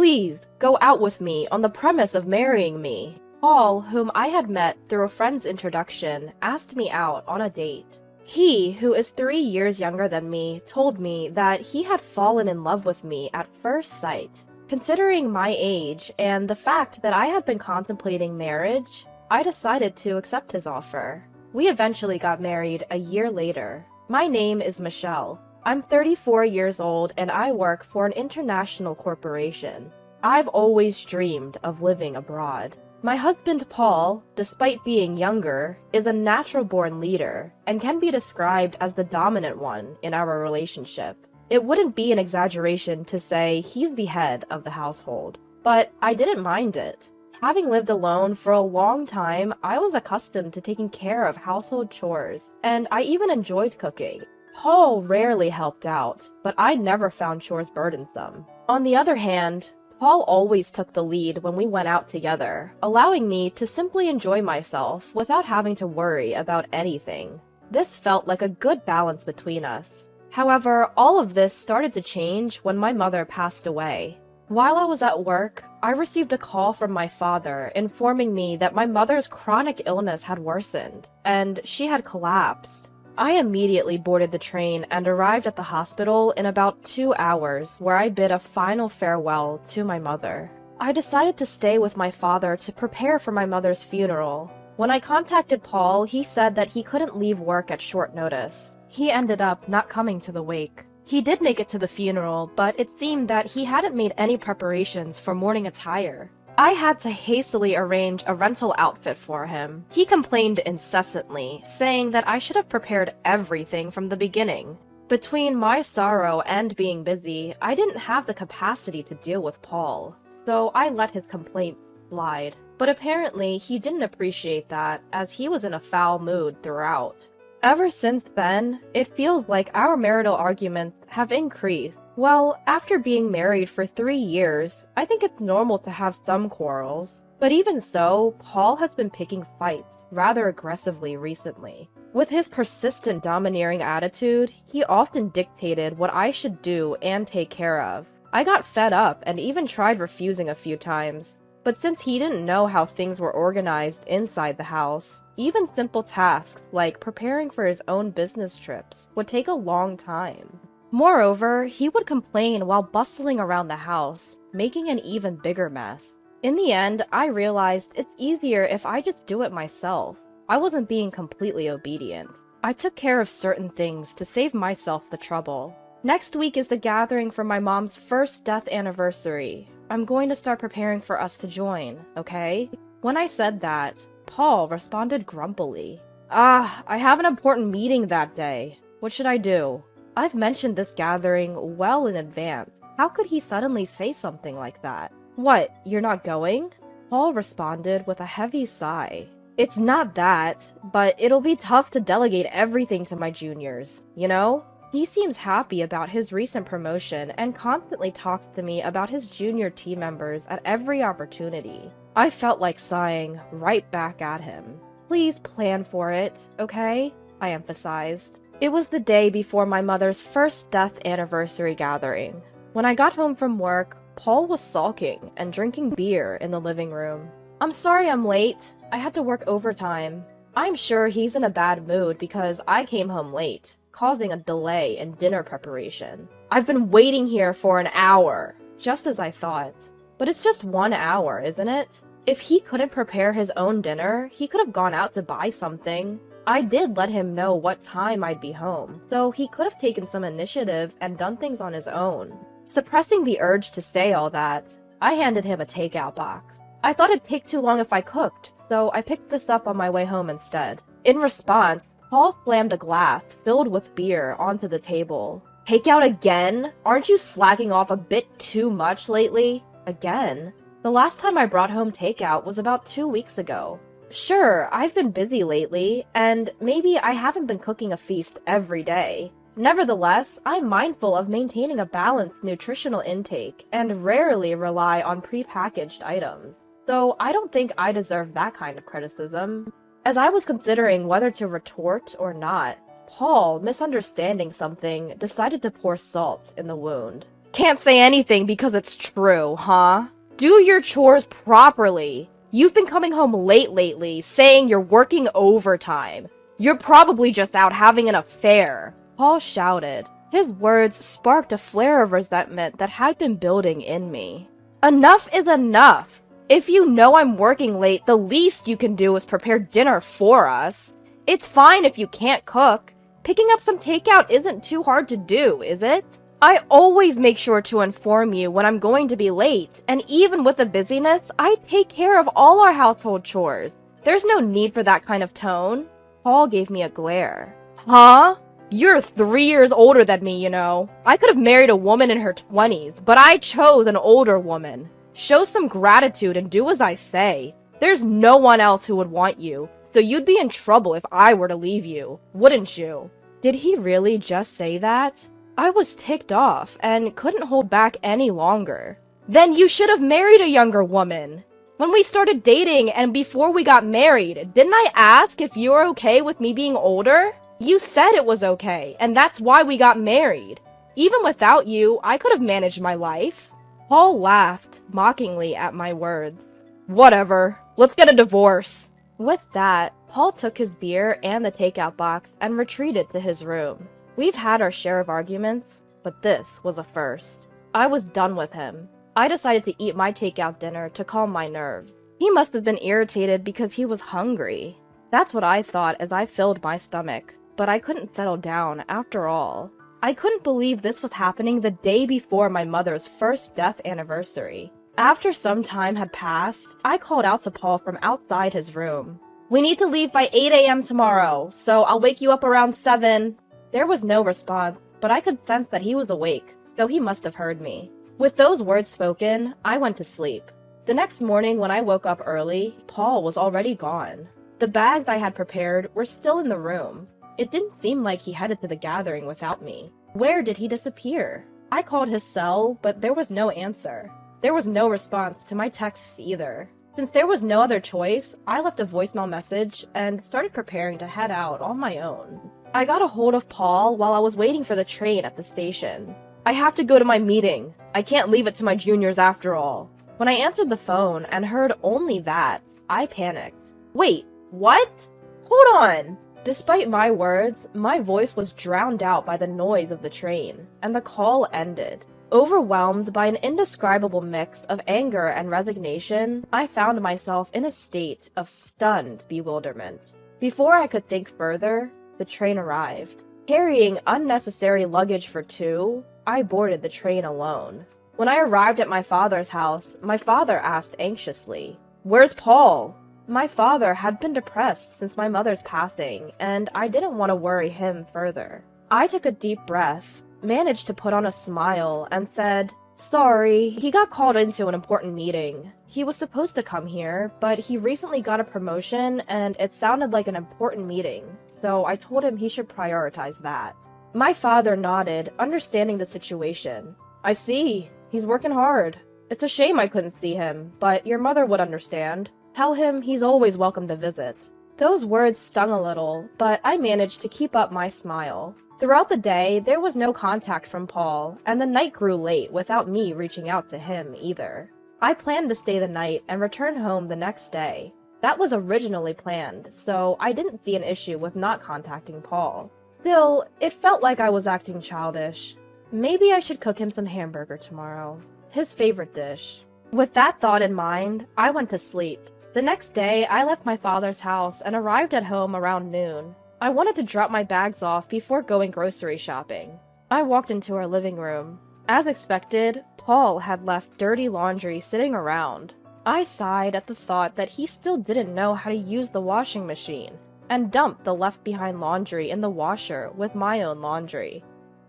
Please, go out with me on the premise of marrying me. Paul, whom I had met through a friend's introduction, asked me out on a date. He, who is 3 years younger than me, told me that he had fallen in love with me at first sight. Considering my age and the fact that I had been contemplating marriage, I decided to accept his offer. We eventually got married a year later. My name is Michelle. I'm 34 years old and I work for an international corporation. I've always dreamed of living abroad. My husband Paul, despite being younger, is a natural-born leader and can be described as the dominant one in our relationship. It wouldn't be an exaggeration to say he's the head of the household, but I didn't mind it. Having lived alone for a long time, I was accustomed to taking care of household chores, and I even enjoyed cooking. Paul rarely helped out, but I never found chores burdensome. On the other hand, Paul always took the lead when we went out together, allowing me to simply enjoy myself without having to worry about anything. This felt like a good balance between us. However, all of this started to change when my mother passed away. While I was at work, I received a call from my father informing me that my mother's chronic illness had worsened, and she had collapsed. I immediately boarded the train and arrived at the hospital in about 2 hours, where I bid a final farewell to my mother. I decided to stay with my father to prepare for my mother's funeral. When I contacted Paul, he said that he couldn't leave work at short notice. He ended up not coming to the wake. He did make it to the funeral, but it seemed that he hadn't made any preparations for mourning attire. I had to hastily arrange a rental outfit for him. He complained incessantly, saying that I should have prepared everything from the beginning. Between my sorrow and being busy, I didn't have the capacity to deal with Paul, so I let his complaints slide. But apparently, he didn't appreciate that, as he was in a foul mood throughout. Ever since then, it feels like our marital arguments have increased. Well, after being married for 3 years, I think it's normal to have some quarrels. But even so, Paul has been picking fights rather aggressively recently. With his persistent domineering attitude, he often dictated what I should do and take care of. I got fed up and even tried refusing a few times. But since he didn't know how things were organized inside the house, even simple tasks like preparing for his own business trips would take a long time. Moreover, he would complain while bustling around the house, making an even bigger mess. In the end, I realized it's easier if I just do it myself. I wasn't being completely obedient. I took care of certain things to save myself the trouble. Next week is the gathering for my mom's first death anniversary. I'm going to start preparing for us to join, okay? When I said that, Paul responded grumpily. I have an important meeting that day. What should I do? I've mentioned this gathering well in advance. How could he suddenly say something like that? What, you're not going? Paul responded with a heavy sigh. It's not that, but it'll be tough to delegate everything to my juniors, you know? He seems happy about his recent promotion and constantly talks to me about his junior team members at every opportunity. I felt like sighing right back at him. Please plan for it, okay? I emphasized. It was the day before my mother's first death anniversary gathering. When I got home from work, Paul was sulking and drinking beer in the living room. I'm sorry I'm late. I had to work overtime. I'm sure he's in a bad mood because I came home late, causing a delay in dinner preparation. I've been waiting here for an hour, just as I thought. But it's just 1 hour, isn't it? If he couldn't prepare his own dinner, he could have gone out to buy something. I did let him know what time I'd be home, so he could have taken some initiative and done things on his own. Suppressing the urge to say all that, I handed him a takeout box. I thought it'd take too long if I cooked, so I picked this up on my way home instead. In response, Paul slammed a glass filled with beer onto the table. Takeout again? Aren't you slacking off a bit too much lately? Again? The last time I brought home takeout was about 2 weeks ago. Sure, I've been busy lately, and maybe I haven't been cooking a feast every day. Nevertheless, I'm mindful of maintaining a balanced nutritional intake and rarely rely on prepackaged items. So I don't think I deserve that kind of criticism. As I was considering whether to retort or not, Paul, misunderstanding something, decided to pour salt in the wound. Can't say anything because it's true, huh? Do your chores properly. You've been coming home late lately, saying you're working overtime. You're probably just out having an affair, Paul shouted. His words sparked a flare of resentment that had been building in me. Enough is enough. If you know I'm working late, the least you can do is prepare dinner for us. It's fine if you can't cook. Picking up some takeout isn't too hard to do, is it? I always make sure to inform you when I'm going to be late, and even with the busyness, I take care of all our household chores. There's no need for that kind of tone. Paul gave me a glare. Huh? You're 3 years older than me, you know. I could have married a woman in her 20s, but I chose an older woman. Show some gratitude and do as I say. There's no one else who would want you, so you'd be in trouble if I were to leave you, wouldn't you? Did he really just say that? I was ticked off and couldn't hold back any longer. Then you should have married a younger woman. When we started dating and before we got married, didn't I ask if you were okay with me being older? You said it was okay, and that's why we got married. Even without you, I could have managed my life. Paul laughed mockingly at my words. Whatever, let's get a divorce. With that, Paul took his beer and the takeout box and retreated to his room. We've had our share of arguments, but this was a first. I was done with him. I decided to eat my takeout dinner to calm my nerves. He must have been irritated because he was hungry. That's what I thought as I filled my stomach, but I couldn't settle down after all. I couldn't believe this was happening the day before my mother's first death anniversary. After some time had passed, I called out to Paul from outside his room. We need to leave by 8 a.m. tomorrow, so I'll wake you up around 7. There was no response, but I could sense that he was awake, though he must have heard me. With those words spoken, I went to sleep. The next morning when I woke up early, Paul was already gone. The bags I had prepared were still in the room. It didn't seem like he headed to the gathering without me. Where did he disappear? I called his cell, but there was no answer. There was no response to my texts either. Since there was no other choice, I left a voicemail message and started preparing to head out on my own. I got a hold of Paul while I was waiting for the train at the station. I have to go to my meeting. I can't leave it to my juniors after all. When I answered the phone and heard only that, I panicked. Wait, what? Hold on! Despite my words, my voice was drowned out by the noise of the train, and the call ended. Overwhelmed by an indescribable mix of anger and resignation, I found myself in a state of stunned bewilderment. Before I could think further, the train arrived. Carrying unnecessary luggage for two, I boarded the train alone. When I arrived at my father's house, my father asked anxiously, "Where's Paul?" My father had been depressed since my mother's passing, and I didn't want to worry him further. I took a deep breath, managed to put on a smile, and said, "Sorry, he got called into an important meeting. He was supposed to come here, but he recently got a promotion and it sounded like an important meeting, so I told him he should prioritize that." My father nodded, understanding the situation. "I see. He's working hard. It's a shame I couldn't see him, but your mother would understand. Tell him he's always welcome to visit." Those words stung a little, but I managed to keep up my smile. Throughout the day, there was no contact from Paul, and the night grew late without me reaching out to him either. I planned to stay the night and return home the next day. That was originally planned, so I didn't see an issue with not contacting Paul. Still, it felt like I was acting childish. Maybe I should cook him some hamburger tomorrow, his favorite dish. With that thought in mind, I went to sleep. The next day, I left my father's house and arrived at home around noon. I wanted to drop my bags off before going grocery shopping. I walked into our living room. As expected, Paul had left dirty laundry sitting around. I sighed at the thought that he still didn't know how to use the washing machine, and dumped the left-behind laundry in the washer with my own laundry.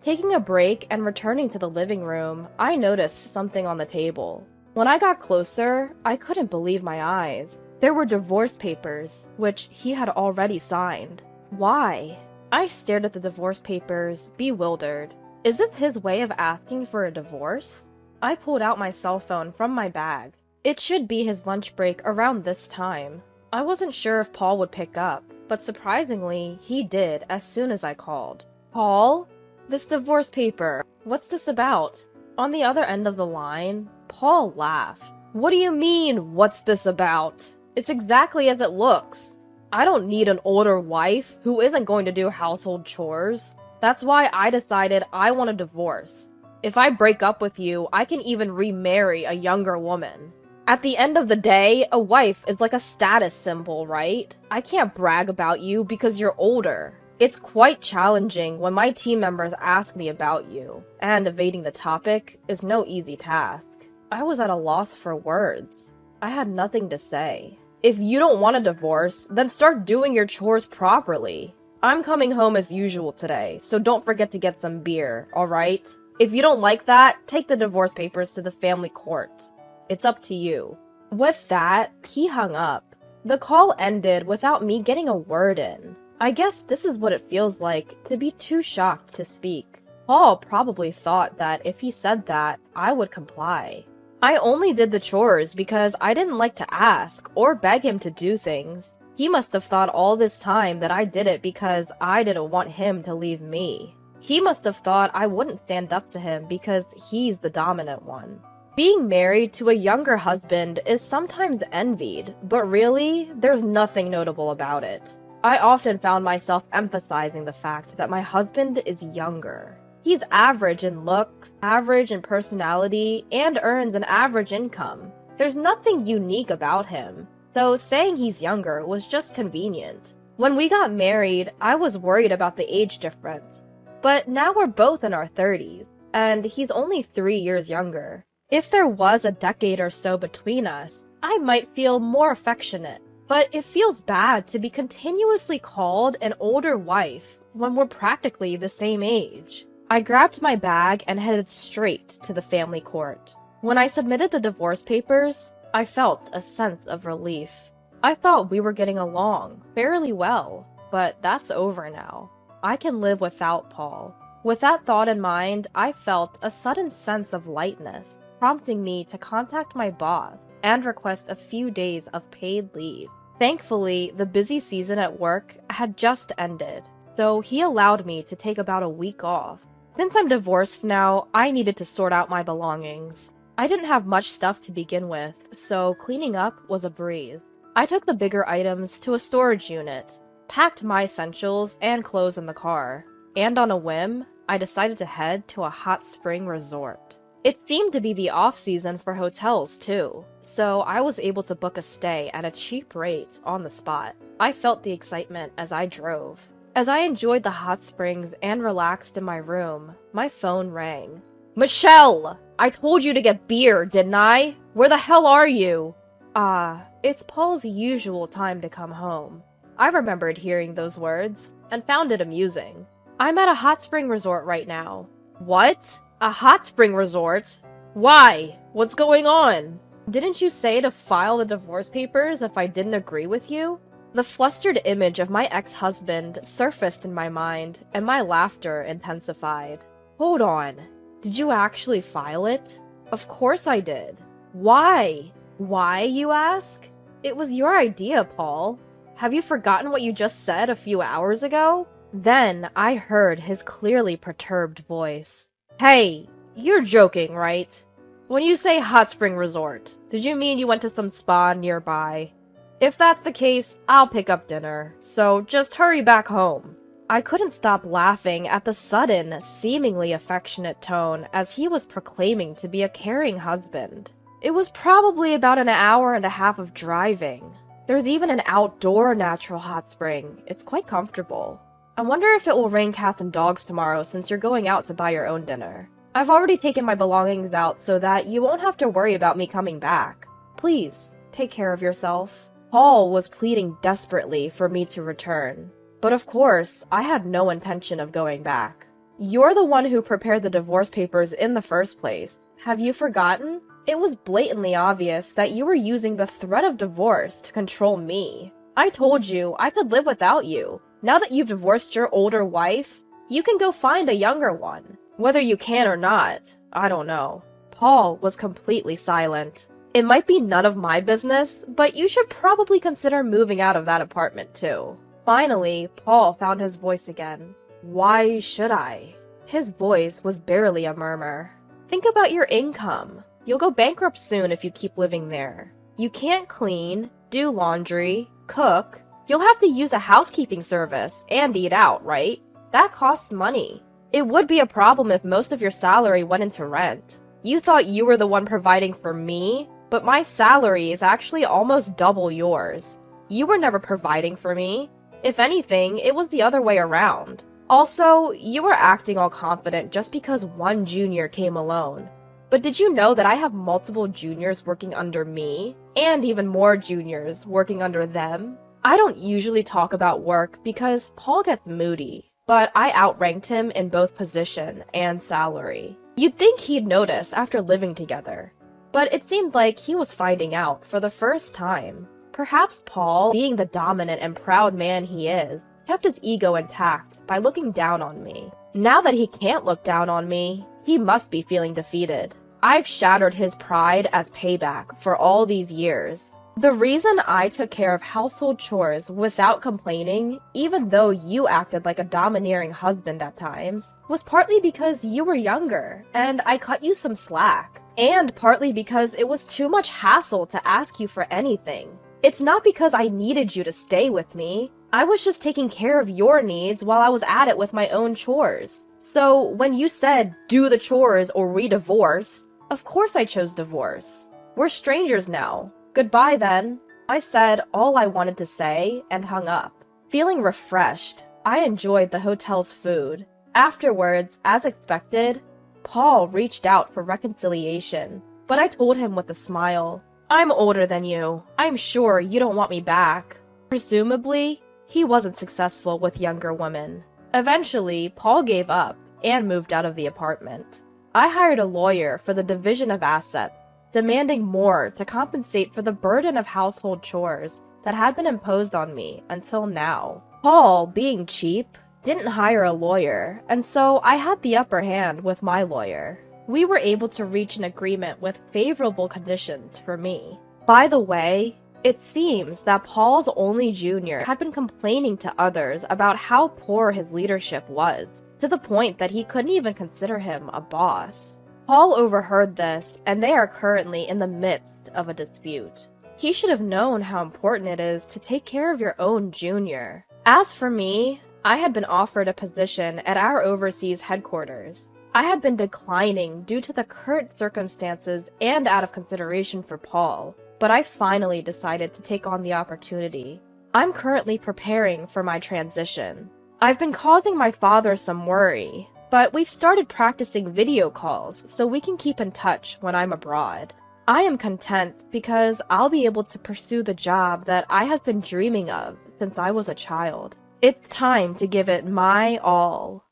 Taking a break and returning to the living room, I noticed something on the table. When I got closer, I couldn't believe my eyes. There were divorce papers, which he had already signed. Why? I stared at the divorce papers, bewildered. Is this his way of asking for a divorce? I pulled out my cell phone from my bag. It should be his lunch break around this time. I wasn't sure if Paul would pick up, but surprisingly, he did as soon as I called. "Paul? This divorce paper, what's this about?" On the other end of the line, Paul laughed. What do you mean, what's this about? It's exactly as it looks. I don't need an older wife who isn't going to do household chores. That's why I decided I want a divorce. If I break up with you, I can even remarry a younger woman. At the end of the day, a wife is like a status symbol, right? I can't brag about you because you're older. It's quite challenging when my team members ask me about you, and evading the topic is no easy task. I was at a loss for words. I had nothing to say. If you don't want a divorce, then start doing your chores properly. I'm coming home as usual today, so don't forget to get some beer, alright? If you don't like that, take the divorce papers to the family court. It's up to you. With that, he hung up. The call ended without me getting a word in. I guess this is what it feels like to be too shocked to speak. Paul probably thought that if he said that, I would comply. I only did the chores because I didn't like to ask or beg him to do things. He must have thought all this time that I did it because I didn't want him to leave me. He must have thought I wouldn't stand up to him because he's the dominant one. Being married to a younger husband is sometimes envied, but really, there's nothing notable about it. I often found myself emphasizing the fact that my husband is younger. He's average in looks, average in personality, and earns an average income. There's nothing unique about him, so saying he's younger was just convenient. When we got married, I was worried about the age difference. But now we're both in our 30s, and he's only 3 years younger. If there was a decade or so between us, I might feel more affectionate. But it feels bad to be continuously called an older wife when we're practically the same age. I grabbed my bag and headed straight to the family court. When I submitted the divorce papers, I felt a sense of relief. I thought we were getting along fairly well, but that's over now. I can live without Paul. With that thought in mind, I felt a sudden sense of lightness, prompting me to contact my boss and request a few days of paid leave. Thankfully, the busy season at work had just ended, so he allowed me to take about a week off. Since I'm divorced now, I needed to sort out my belongings. I didn't have much stuff to begin with, so cleaning up was a breeze. I took the bigger items to a storage unit, packed my essentials and clothes in the car, and on a whim, I decided to head to a hot spring resort. It seemed to be the off-season for hotels, too, so I was able to book a stay at a cheap rate on the spot. I felt the excitement as I drove. As I enjoyed the hot springs and relaxed in my room, my phone rang. Michelle! I told you to get beer, didn't I? Where the hell are you? It's Paul's usual time to come home. I remembered hearing those words, and found it amusing. I'm at a hot spring resort right now. What? A hot spring resort? Why? What's going on? Didn't you say to file the divorce papers if I didn't agree with you? The flustered image of my ex-husband surfaced in my mind, and my laughter intensified. Hold on. Did you actually file it? Of course I did. Why? Why, you ask? It was your idea, Paul. Have you forgotten what you just said a few hours ago? Then I heard his clearly perturbed voice. Hey, you're joking, right? When you say hot spring resort, did you mean you went to some spa nearby? If that's the case, I'll pick up dinner, so just hurry back home. I couldn't stop laughing at the sudden, seemingly affectionate tone as he was proclaiming to be a caring husband. It was probably about an hour and a half of driving. There's even an outdoor natural hot spring. It's quite comfortable. I wonder if it will rain cats and dogs tomorrow since you're going out to buy your own dinner. I've already taken my belongings out so that you won't have to worry about me coming back. Please, take care of yourself. Paul was pleading desperately for me to return. But of course, I had no intention of going back. You're the one who prepared the divorce papers in the first place. Have you forgotten? It was blatantly obvious that you were using the threat of divorce to control me. I told you I could live without you. Now that you've divorced your older wife, you can go find a younger one. Whether you can or not, I don't know. Paul was completely silent. It might be none of my business, but you should probably consider moving out of that apartment too. Finally, Paul found his voice again. Why should I? His voice was barely a murmur. Think about your income. You'll go bankrupt soon if you keep living there. You can't clean, do laundry, cook. You'll have to use a housekeeping service and eat out, right? That costs money. It would be a problem if most of your salary went into rent. You thought you were the one providing for me, but my salary is actually almost double yours. You were never providing for me. If anything, it was the other way around. Also, you were acting all confident just because one junior came alone. But did you know that I have multiple juniors working under me, and even more juniors working under them? I don't usually talk about work because Paul gets moody, but I outranked him in both position and salary. You'd think he'd notice after living together, but it seemed like he was finding out for the first time. Perhaps Paul, being the dominant and proud man he is, kept his ego intact by looking down on me. Now that he can't look down on me, he must be feeling defeated. I've shattered his pride as payback for all these years. The reason I took care of household chores without complaining, even though you acted like a domineering husband at times, was partly because you were younger, and I cut you some slack. And partly because it was too much hassle to ask you for anything. It's not because I needed you to stay with me. I was just taking care of your needs while I was at it with my own chores. So when you said, do the chores or we divorce, of course I chose divorce. We're strangers now. Goodbye then. I said all I wanted to say and hung up. Feeling refreshed, I enjoyed the hotel's food. Afterwards, as expected, Paul reached out for reconciliation, but I told him with a smile, I'm older than you. I'm sure you don't want me back. Presumably, he wasn't successful with younger women. Eventually, Paul gave up and moved out of the apartment. I hired a lawyer for the division of assets, demanding more to compensate for the burden of household chores that had been imposed on me until now. Paul, being cheap, didn't hire a lawyer, and so I had the upper hand with my lawyer. We were able to reach an agreement with favorable conditions for me. By the way, it seems that Paul's only junior had been complaining to others about how poor his leadership was, to the point that he couldn't even consider him a boss. Paul overheard this, and they are currently in the midst of a dispute. He should have known how important it is to take care of your own junior. As for me, I had been offered a position at our overseas headquarters. I had been declining due to the current circumstances and out of consideration for Paul, but I finally decided to take on the opportunity. I'm currently preparing for my transition. I've been causing my father some worry, but we've started practicing video calls so we can keep in touch when I'm abroad. I am content because I'll be able to pursue the job that I have been dreaming of since I was a child. It's time to give it my all.